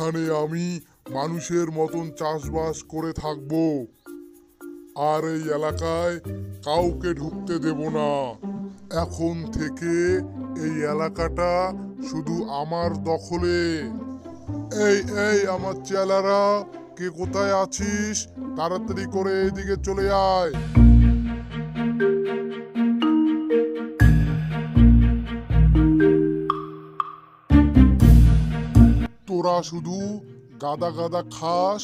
এখানে আমি মানুষের মতন চাষবাস করে থাকবো, আর এই এলাকায় কাউকে ঢুকতে দেব না। এখন থেকে এই এলাকাটা শুধু আমার দখলে। এই এই আমার চেলারা, কে কোথায় আছিস? তাড়াতাড়ি করে এইদিকে চলে আয়। তোরা শুধু গাদা গাদা খাস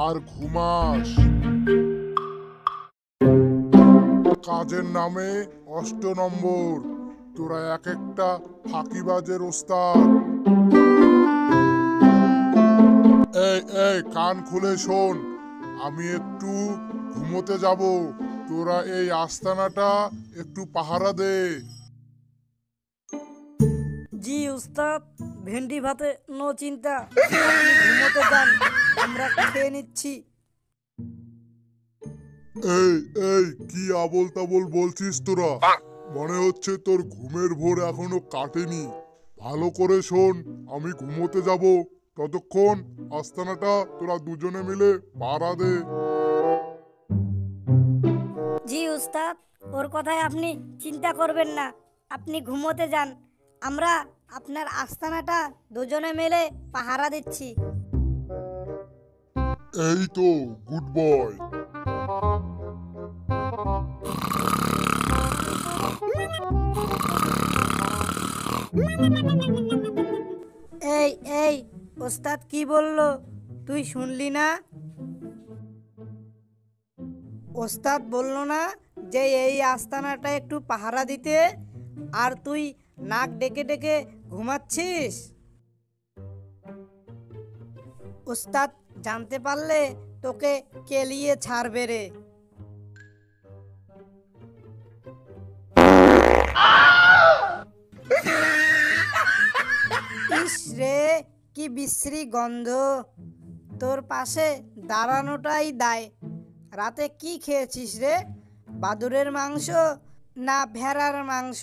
আর ঘুমাস। কাজের নামে ৮ নম্বর। তোরা এক একটা ফাঁকিবাজের ওস্তাদ। এই এই কান খুলে শোন, আমি একটু ঘুমোতে যাব, তোরা এই আস্তানাটা একটু পাহারা দে। জি উস্তাদ, ভেন্ডি ভাতে নো চিন্তা, আপনি ঘুমোতে যান, আমরা খেয়ে নিচ্ছি। এই এই কি আবোল তাবোল বলছিস তোরা? মনে হচ্ছে তোর ঘুমের ভোর এখনো কাটেনি। ভালো করে শোন, আমি ঘুমোতে যাব, ততক্ষণ আস্তানাটা তোরা দুজনে মিলে পাহারা দে। জি উস্তাদ, ওর কথায় আপনি চিন্তা করবেন না, আপনি ঘুমোতে যান, আমরা আপনার আস্তানাটা দুজনে মিলে পাহারা দিচ্ছি। এই তো গুড বয়। এই এই ওস্তাদ কি বললো তুই শুনলি না? ওস্তাদ বললো না যে এই আস্তানাটা একটু পাহারা দিতে, আর তুই নাক ডেকে ডেকে ঘুমাচ্ছিস? ওস্তাদ জানতে পারলে তোকে কেলিয়ে ছাড়বে রে। ইস রে, কি বিশ্রী গন্ধ, তোর পাশে দাঁড়ানোটাই দায়। রাতে কি খেয়েছিস রে? বাদুড়ের মাংস না ভেড়ার মাংস?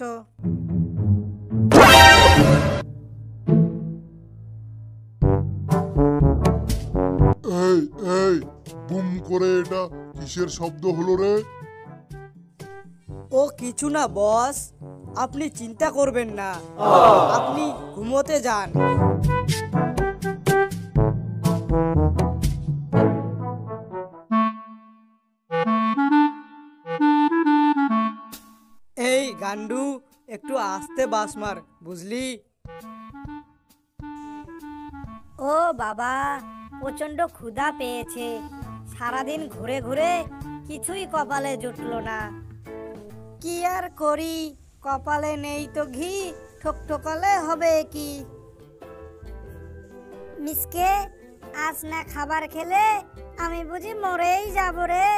এই এই বুম করে এটা কিসের শব্দ হলো রে? ও কিছু না বস, আপনি চিন্তা করবেন না, আপনি ঘুমোতে যান। এই গান্ডু, একটু আস্তে বাস মার, বুঝলি? ও বাবা, প্রচন্ড ক্ষুধা পেয়েছে, সারাদিন ঘুরে ঘুরে কিছুই কপালে জুটলো না। কি আর করি, কপালে নেই তো ঘি, ঠকঠকালে হবে কি? মিসকে, আজ না খাবার খেলে আমি বুঝি মরেই যাব রে।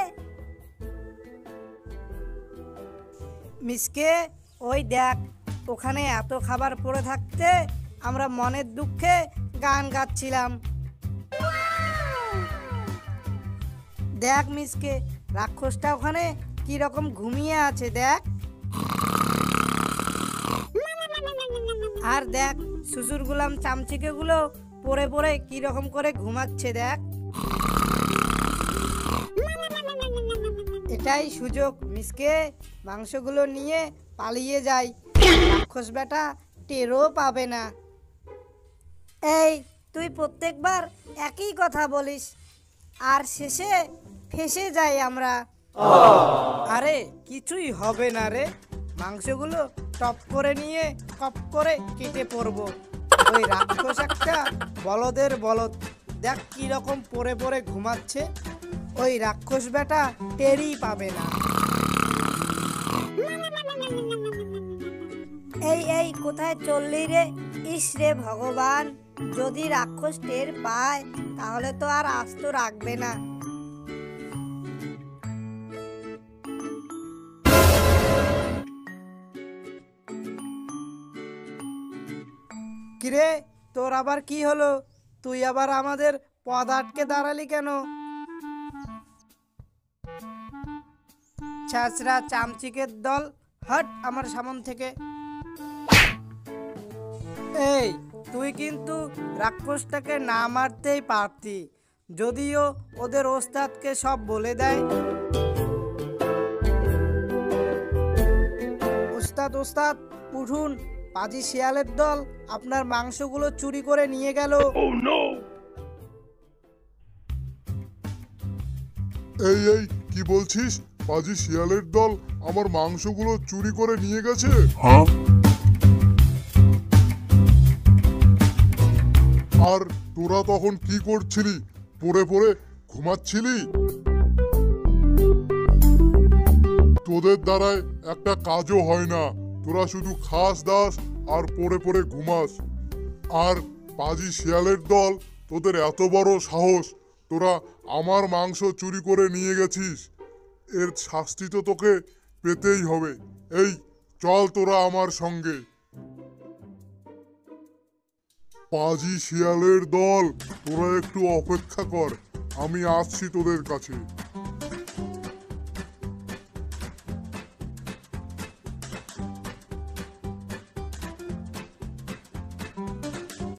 মিসকে, ওই দেখ, ওখানে এত খাবার পড়ে থাকতে আমরা মনের দুঃখে গান গাচ্ছিলাম। দেখ মিসকে, রাক্ষসটা ওখানে কি রকম ঘুমিয়ে আছে দেখ। আর দেখ শ্বশুর গুলাম চামচিকে গুলো পড়ে পড়ে কি রকম করে ঘুমাচ্ছে দেখ। এটাই সুযোগ মিসকে, মাংসগুলো নিয়ে পালিয়ে যাই, রাক্ষস বেটা টেরও পাবে না। এই, তুই প্রত্যেকবার একই কথা বলিস, আর শেষে ফেসে যাই আমরা। আরে কিছুই হবে না রে, মাংসগুলো টপ করে নিয়ে কপ করে কেটে পড়বো। ওই রাক্ষস একটা বলদের বলদ, দেখ কি রকম পড়ে পড়ে ঘুমাচ্ছে, ওই রাক্ষস বেটা টেরই পাবে না। এই এই কোথায় চললি রে? ইস রে ভগবান, যদি রাক্ষস টের পায় তাহলে তো আর আস্ত রাখবে না। কিরে, তোর আবার কি হলো? তুই আবার আমাদের পদ আটকে দাঁড়ালি কেন? ছাঁচরা চামচিকের দল, হট আমার সামন থেকে। এই তুই কিন্তু রাক্ষসটাকে না মারতেই পারতি, যদিও ওদের ওস্তাদকে সব বলে দেয়। ওস্তাদ ওস্তাদ উঠুন, পাজি শিয়ালের দল আপনার মাংসগুলো চুরি করে নিয়ে গেল। এই এই কি বলছিস? পাজি শিয়ালের দল আমার মাংসগুলো চুরি করে নিয়ে গেছে? আর তোরা তখন কি করছিলি? পড়ে পড়ে ঘুমাচ্ছিলি? তোদের দ্বারায় একটা কাজও হয় না, তোরা শুধু খাস দাস আর পড়ে পড়ে ঘুমাস। আর পাজি শিয়ালের দল, তোদের এত বড় সাহস, তোরা আমার মাংস চুরি করে নিয়ে গেছিস, এর শাস্তি তো তোকে পেতেই হবে। এই চল তোরা আমার সঙ্গে। পাজি শিয়ালের দল, তোরা একটু অপেক্ষা কর, আমি আসছি তোদের কাছে।